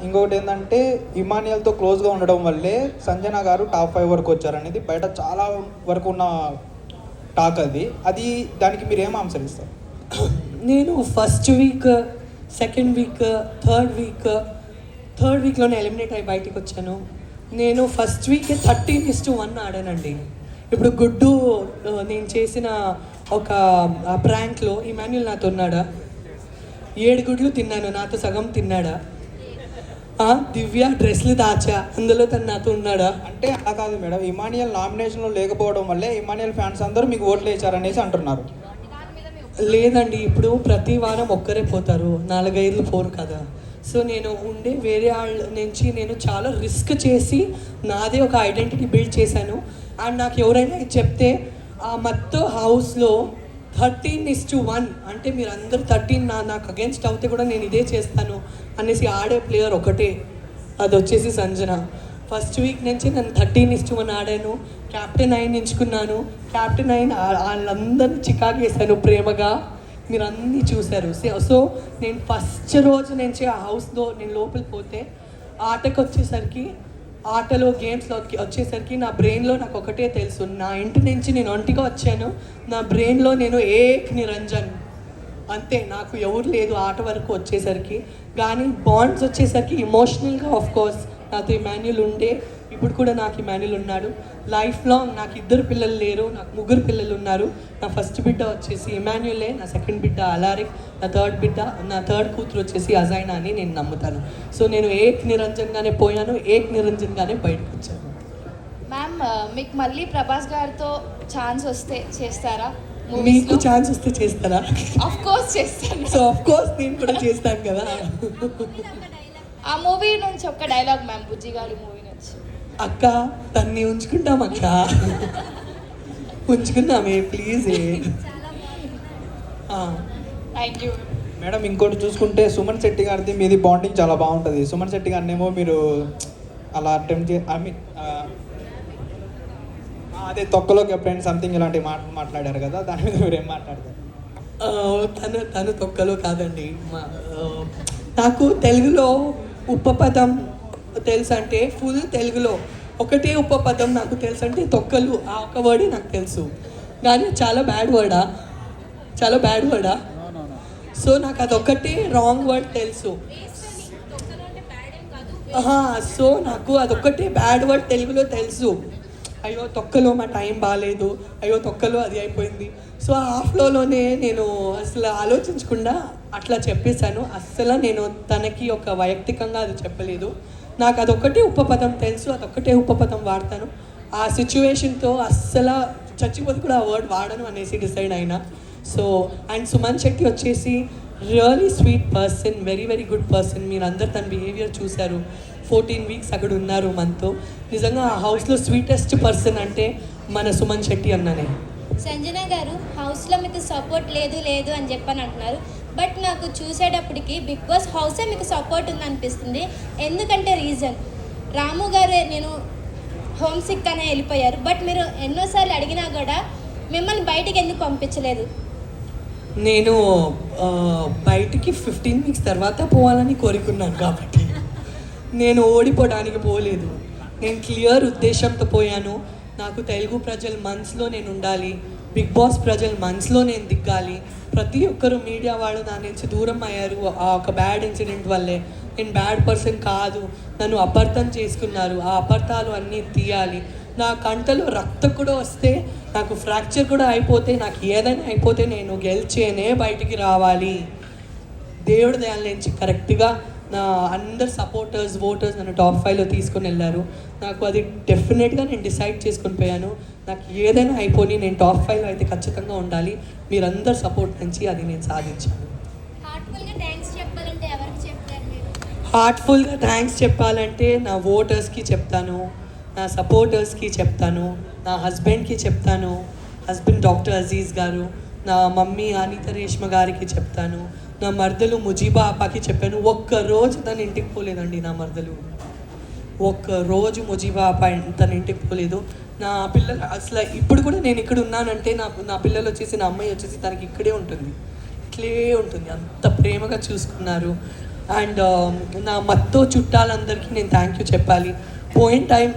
ఇంకొకటి ఏంటంటే ఇమానియల్తో క్లోజ్గా ఉండడం వల్లే సంజన గారు టాప్ 5 వరకు వచ్చారనేది బయట చాలా వరకు ఉన్న టాక్. అది దానికి మీరు ఏం ఆన్సర్ ఇస్తారు? నేను first week, second week, third వీక్లోనే ఎలిమినేట్ అయ్యి బయటికి వచ్చాను. నేను ఫస్ట్ వీక్ 13:1 ఆడానండి. ఇప్పుడు గుడ్డు నేను చేసిన ఒక ప్రాంక్లో ఇమాన్యుల్ నాతో ఉన్నాడా, 7 గుడ్లు తిన్నాను, నాతో సగం తిన్నాడా. దివ్య డ్రెస్లు దాచా, అందులో తను నాతో ఉన్నాడా. అంటే అలా కాదు మేడం, ఇమానియల్ నామినేషన్లో లేకపోవడం వల్లే ఇమానియల్ ఫ్యాన్స్ అందరూ మీకు ఓట్లు వేశారనేసి అంటున్నారు. లేదండి, ఇప్పుడు ప్రతి వారం ఒక్కరే పోతారు, 4-5 పోరు కదా. సో నేను ఉండే వేరే వాళ్ళ నుంచి నేను చాలా రిస్క్ చేసి నాదే ఒక ఐడెంటిటీ బిల్డ్ చేశాను. అండ్ నాకు ఎవరైనా చెప్తే ఆ మొత్తం హౌస్లో 13:1 అంటే మీరు అందరూ 13 నాకు అగేన్స్ట్ అవుతే కూడా నేను ఇదే చేస్తాను అనేసి ఆడే ప్లేయర్ ఒకటే, అది వచ్చేసి సంజన. ఫస్ట్ వీక్ నుంచి నేను 13:1 ఆడాను. క్యాప్టెన్ అయిన ఎంచుకున్నాను. క్యాప్టెన్ అయిన వాళ్ళందరినీ చికాకు చేశాను ప్రేమగా, మీరు అన్నీ చూశారు. సో నేను ఫస్ట్ రోజు నుంచి ఆ హౌస్లో నేను లోపలికి పోతే ఆటకు వచ్చేసరికి, ఆటలో గేమ్స్లో వచ్చేసరికి నా బ్రెయిన్లో నాకు ఒకటే తెలుసు, నా ఇంటి నుంచి నేను ఒంటిగా వచ్చాను, నా బ్రెయిన్లో నేను ఏక్ నిరంజన్ అంతే, నాకు ఎవరు లేదు ఆట వరకు వచ్చేసరికి. కానీ బాండ్స్ వచ్చేసరికి ఇమోషనల్గా ఆఫ్కోర్స్ నాతో ఇమాన్యుల్ ఉండే, ఇప్పుడు కూడా నాకు ఇమాన్యుల్ ఉన్నాడు. లైఫ్ లాంగ్ నాకు 2 పిల్లలు లేరు, నాకు 3 పిల్లలు ఉన్నారు. నా ఫస్ట్ బిడ్డ వచ్చేసి ఇమాన్యులే, నా సెకండ్ బిడ్డ అలారిక్, నా థర్డ్ కూతురు వచ్చేసి అజైనా అని నేను నమ్ముతాను. సో నేను ఏక్ నిరంజన్గానే పోయాను, ఏక్ నిరంజన్గానే బయటకు వచ్చాను. మ్యామ్, మీకు మళ్ళీ ప్రభాస్ గారితో ఛాన్స్ వస్తే చేస్తారా? మీకు ఛాన్స్ వస్తే చేస్తారా? ఆఫ్ కోర్స్ చేస్తాను. సో ఆఫ్ కోర్స్ నేను కూడా చేస్తాను కదా. ఆ మూవీ నుంచి ఒక డైలాగ్ మ్యామ్, బుజ్జి గారి మూవీ నుంచి. అక్క తన్ని ఉంచుకుంటాం అక్క, ఉంచుకుందామే ప్లీజ్. Thank you madam. ఇంకోటి చూసుకుంటే సుమన్ శెట్టి గారిది మీది బాండింగ్ చాలా బాగుంటుంది. సుమన్ శెట్టి గారినేమో మీరు అలా అటెంప్ట్ అదే తొక్కలో కెప్టెన్ సంథింగ్ ఇలాంటి మాట్లాడారు కదా, దాని మీద మీరు ఏం మాట్లాడతారు? తను తొక్కలో కాదండి. నాకు తెలుగులో ఉపపదం తెలుసు అంటే ఫుల్ తెలుగులో ఒకటే ఉపపదం నాకు తెలుసు అంటే తొక్కలు, ఆ ఒక వర్డే నాకు తెలుసు. కానీ చాలా బ్యాడ్ వర్డా. సో నాకు అదొక్కటే రాంగ్ వర్డ్ తెలుసు. సో నాకు అదొక్కటే బ్యాడ్ వర్డ్ తెలుగులో తెలుసు. అయ్యో తొక్కలో మా టైం బాగాలేదు, అయ్యో తొక్కలో అది అయిపోయింది. సో ఆ ఫ్లోలోనే నేను అసలు ఆలోచించకుండా అట్లా చెప్పేశాను. అస్సలు నేను తనకి ఒక వైయక్తికంగా అది చెప్పలేదు. నాకు అదొక్కటే ఉపపదం తెలుసు, అదొక్కటే ఉపపదం వాడతాను. ఆ సిచ్యువేషన్తో అస్సలు చచ్చిపోతే కూడా ఆ వర్డ్ వాడను అనేసి డిసైడ్ అయినా. సో అండ్ సుమన్ శెట్టి వచ్చేసి really sweet person, very very good person. మీరు అందరు తన బిహేవియర్ చూశారు. 14 వీక్స్ అక్కడ ఉన్నారు మనతో. నిజంగా ఆ హౌస్లో స్వీటెస్ట్ పర్సన్ అంటే మన సుమన్ శెట్టి అన్ననే. సంజన గారు, హౌస్లో మీకు సపోర్ట్ లేదు అని చెప్పని అంటున్నారు. బట్ నాకు చూసేటప్పటికి బిగ్ బాస్ హౌసే మీకు సపోర్ట్ ఉందనిపిస్తుంది. ఎందుకంటే రీజన్, రాము గారు నేను హోమ్ సిక్ అనే వెళ్ళిపోయారు. బట్ మీరు ఎన్నోసార్లు అడిగినా కూడా మిమ్మల్ని బయటికి ఎందుకు పంపించలేదు? నేను బయటికి 15 వీక్స్ తర్వాత పోవాలని కోరుకున్నాను కాబట్టి నేను ఓడిపోవడానికి పోలేదు. నేను క్లియర్ ఉద్దేశంతో పోయాను. నాకు తెలుగు ప్రజల మనసులో నేను ఉండాలి, బిగ్ బాస్ ప్రజల మనసులో నేను దిగాలి. ప్రతి ఒక్కరు మీడియా వాళ్ళు నా నుంచి దూరం అయ్యారు ఆ ఒక బ్యాడ్ ఇన్సిడెంట్ వల్లే. నేను బ్యాడ్ పర్సన్ కాదు, నన్ను అపార్థం చేసుకున్నారు. ఆ అపార్థాలు అన్నీ తీయాలి. నా కంటలో రక్తం కూడా వస్తే, నాకు ఫ్రాక్చర్ కూడా అయిపోతే, నాకు ఏదైనా అయిపోతే నేను గెలిచేనే బయటికి రావాలి. దేవుడి దయాల నుంచి కరెక్ట్గా నా అందరు సపోర్టర్స్, ఓటర్స్ నన్ను టాప్ 5లో తీసుకొని వెళ్ళారు. నాకు అది డెఫినెట్గా నేను డిసైడ్ చేసుకొని పోయాను. నాకు ఏదైనా అయిపోయి నేను టాప్ 5లో అయితే ఖచ్చితంగా ఉండాలి. మీరందరు సపోర్ట్ నుంచి అది నేను సాధించాను. హార్ట్ఫుల్గా థ్యాంక్స్ చెప్పాలంటే ఎవరికి చెప్తారు మీరు? హార్ట్ఫుల్గా థ్యాంక్స్ చెప్పాలంటే నా ఓటర్స్కి చెప్తాను, నా సపోర్టర్స్కి చెప్తాను, నా హస్బెండ్కి చెప్తాను, హస్బెండ్ డాక్టర్ అజీజ్ గారు, నా మమ్మీ అనిత రేష్మ గారికి చెప్తాను, నా మరదలు ముజీబా అపాకి చెప్పాను. ఒక్కరోజు తన ఇంటికి పోలేదండి నా మరదలు, ఒక్కరోజు ముజీబా అపా తన ఇంటికి పోలేదు. నా పిల్లలు అసలు ఇప్పుడు కూడా నేను ఇక్కడ ఉన్నానంటే నా పిల్లలు వచ్చేసి, నా అమ్మాయి వచ్చేసి తనకి ఇక్కడే ఉంటుంది, ఇట్లే ఉంటుంది. అంత ప్రేమగా చూసుకున్నారు. అండ్ నా మత్తో చుట్టాలందరికీ నేను థ్యాంక్ యూ చెప్పాలి. పోయిన టైం